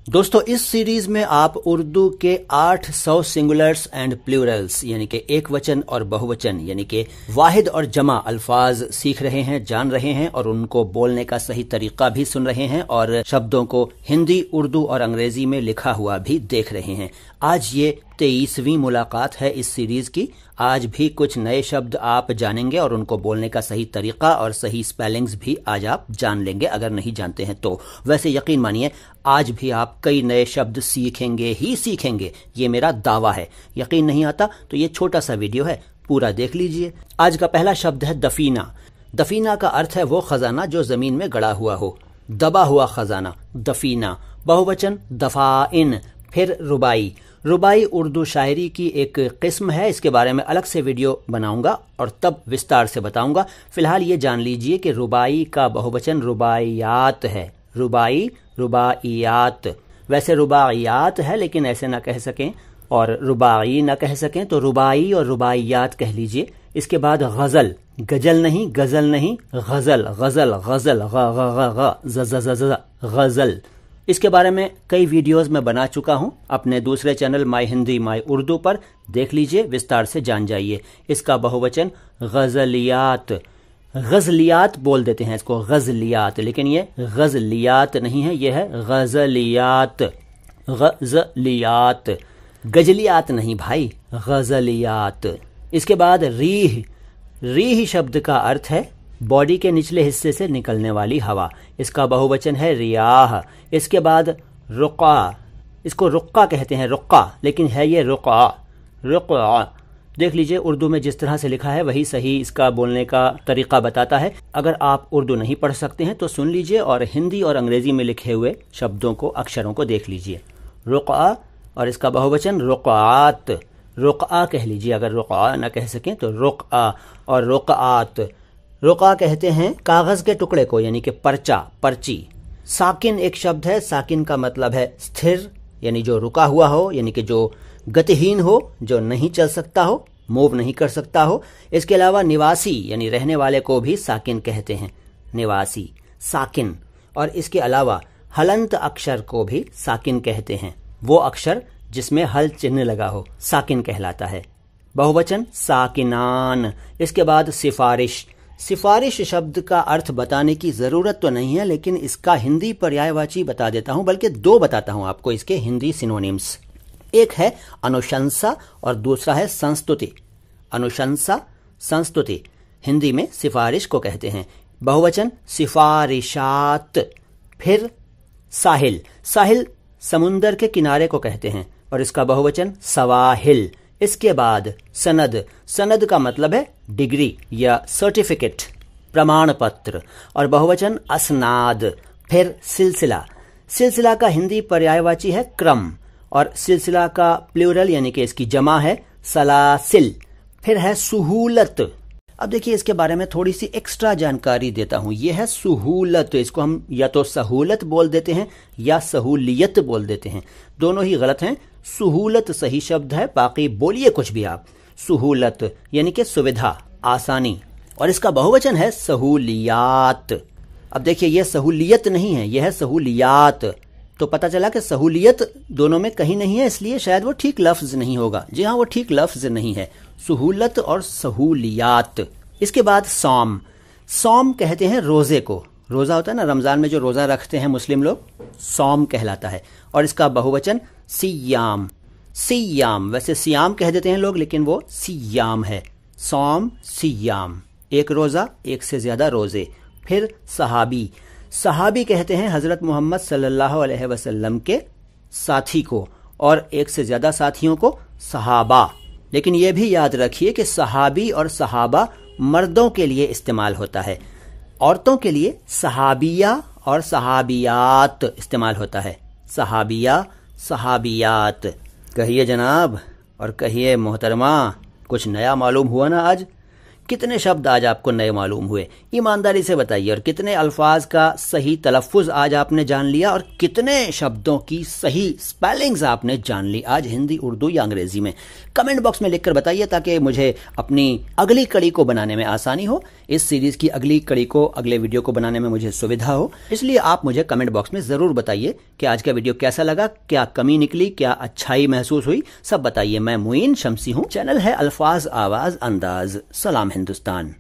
दोस्तों इस सीरीज में आप उर्दू के 800 सिंगुलर्स एंड प्लूरल्स यानी कि एक वचन और बहुवचन यानी कि वाहिद और जमा अल्फाज सीख रहे हैं, जान रहे हैं और उनको बोलने का सही तरीका भी सुन रहे हैं और शब्दों को हिंदी, उर्दू और अंग्रेजी में लिखा हुआ भी देख रहे हैं। आज ये 23वीं मुलाकात है इस सीरीज की। आज भी कुछ नए शब्द आप जानेंगे और उनको बोलने का सही तरीका और सही स्पेलिंग्स भी आज आप जान लेंगे अगर नहीं जानते हैं तो। वैसे यकीन मानिए आज भी आप कई नए शब्द सीखेंगे ही सीखेंगे, ये मेरा दावा है। यकीन नहीं आता तो ये छोटा सा वीडियो है, पूरा देख लीजिए। आज का पहला शब्द है दफीना। दफीना का अर्थ है वो खजाना जो जमीन में गड़ा हुआ हो, दबा हुआ खजाना, दफीना। बहुवचन दफाइन। फिर रुबाई। रुबाई उर्दू शायरी की एक किस्म है, इसके बारे में अलग से वीडियो बनाऊंगा और तब विस्तार से बताऊंगा। फिलहाल ये जान लीजिए कि रुबाई का बहुवचन रुबाइयात है। रुबाई, रुबाइयात। वैसे रुबाइयात है लेकिन ऐसे ना कह सकें और रुबाई ना कह सकें तो रुबाई और रुबाइयात कह लीजिए। इसके बाद गजल, गजल नहीं, गजल नहीं, गजल, गजल, गजल, गजल। इसके बारे में कई वीडियोस में बना चुका हूं अपने दूसरे चैनल माई हिंदी माई उर्दू पर, देख लीजिए, विस्तार से जान जाइए। इसका बहुवचन गजलियात। गजलियात बोल देते हैं इसको, गजलियात, लेकिन ये गजलियात नहीं है, यह है गजलियात। गजलियात, गजलियात नहीं भाई, गजलियात। इसके बाद रीह। रीह शब्द का अर्थ है बॉडी के निचले हिस्से से निकलने वाली हवा। इसका बहुवचन है रियाह। इसके बाद रुका। इसको रुक्का कहते हैं, रुक्का, लेकिन है ये रुका। रुका देख लीजिए, उर्दू में जिस तरह से लिखा है वही सही इसका बोलने का तरीका बताता है। अगर आप उर्दू नहीं पढ़ सकते हैं तो सुन लीजिए और हिंदी और अंग्रेजी में लिखे हुए शब्दों को, अक्षरों को देख लीजिए। रुका और इसका बहुवचन रुकात। रुका कह लीजिए, अगर रुका ना कह सकें तो रुका और रुकात। रुका कहते हैं कागज के टुकड़े को, यानी कि पर्चा, पर्ची। साकिन एक शब्द है, साकिन का मतलब है स्थिर, यानी जो रुका हुआ हो, यानी कि जो गतिहीन हो, जो नहीं चल सकता हो, मूव नहीं कर सकता हो। इसके अलावा निवासी यानी रहने वाले को भी साकिन कहते हैं, निवासी, साकिन। और इसके अलावा हलंत अक्षर को भी साकिन कहते हैं, वो अक्षर जिसमें हल चिन्ह लगा हो, साकिन कहलाता है। बहुवचन साकिनान। इसके बाद सिफारिश। सिफारिश शब्द का अर्थ बताने की जरूरत तो नहीं है, लेकिन इसका हिंदी पर्यायवाची बता देता हूं, बल्कि दो बताता हूं आपको इसके हिंदी सिनोनिम्स। एक है अनुशंसा और दूसरा है संस्तुति। अनुशंसा, संस्तुति, हिंदी में सिफारिश को कहते हैं। बहुवचन सिफारिशात। फिर साहिल। साहिल समुंदर के किनारे को कहते हैं और इसका बहुवचन सवाहिल। इसके बाद सनद। सनद का मतलब है डिग्री या सर्टिफिकेट, प्रमाण पत्र, और बहुवचन असनाद। फिर सिलसिला। सिलसिला का हिंदी पर्यायवाची है क्रम और सिलसिला का प्लूरल यानी कि इसकी जमा है सलासिल। फिर है सुहूलत। अब देखिए इसके बारे में थोड़ी सी एक्स्ट्रा जानकारी देता हूं। यह है सुहूलत। इसको हम या तो सहूलत बोल देते हैं या सहूलियत बोल देते हैं, दोनों ही गलत हैं। सुहूलत सही शब्द है, बाकी बोलिए कुछ भी आप। सुहूलत यानी कि सुविधा, आसानी, और इसका बहुवचन है सहूलियात। अब देखिए यह सहूलियत नहीं है, यह है सहूलियात। तो पता चला कि सहूलियत दोनों में कहीं नहीं है, इसलिए शायद वो ठीक लफ्ज नहीं होगा। जी हाँ, वो ठीक लफ्ज नहीं है, सुहूलत और सहूलियात। इसके बाद सौम। सौम कहते हैं रोजे को। रोजा होता है ना, रमजान में जो रोजा रखते हैं मुस्लिम लोग, सौम कहलाता है। और इसका बहुवचन सियाम। सियाम, वैसे सियाम कह देते हैं लोग लेकिन वो सियाम है। सौम, सियाम, एक रोजा, एक से ज्यादा रोजे। फिर सहाबी। सहाबी कहते हैं हजरत मोहम्मद सल्लल्लाहु अलैहि वसल्लम के साथी को, और एक से ज्यादा साथियों को सहाबा। लेकिन यह भी याद रखिए कि सहाबी और सहाबा मर्दों के लिए इस्तेमाल होता है, औरतों के लिए सहाबिया और सहाबियात इस्तेमाल होता है। सहाबिया, सहाबियात। कहिए जनाब और कहिए मोहतरमा, कुछ नया मालूम हुआ ना आज? कितने शब्द आज आपको नए मालूम हुए, ईमानदारी से बताइए। और कितने अल्फाज का सही तलफ़ुज़ आज आपने जान लिया, और कितने शब्दों की सही स्पेलिंग्स आपने जान ली आज हिंदी, उर्दू या अंग्रेजी में। कमेंट बॉक्स में लिखकर बताइए ताकि मुझे अपनी अगली कड़ी को बनाने में आसानी हो, इस सीरीज़ की अगली कड़ी को, अगले वीडियो को बनाने में मुझे सुविधा हो। इसलिए आप मुझे कमेंट बॉक्स में ज़रूर बताइए कि आज का वीडियो कैसा लगा, क्या कमी निकली, क्या अच्छाई महसूस हुई, सब बताइए। मैं मुइन शमसी हूँ, चैनल है अल्फाज आवाज़ अंदाज। सलाम हिंदुस्तान।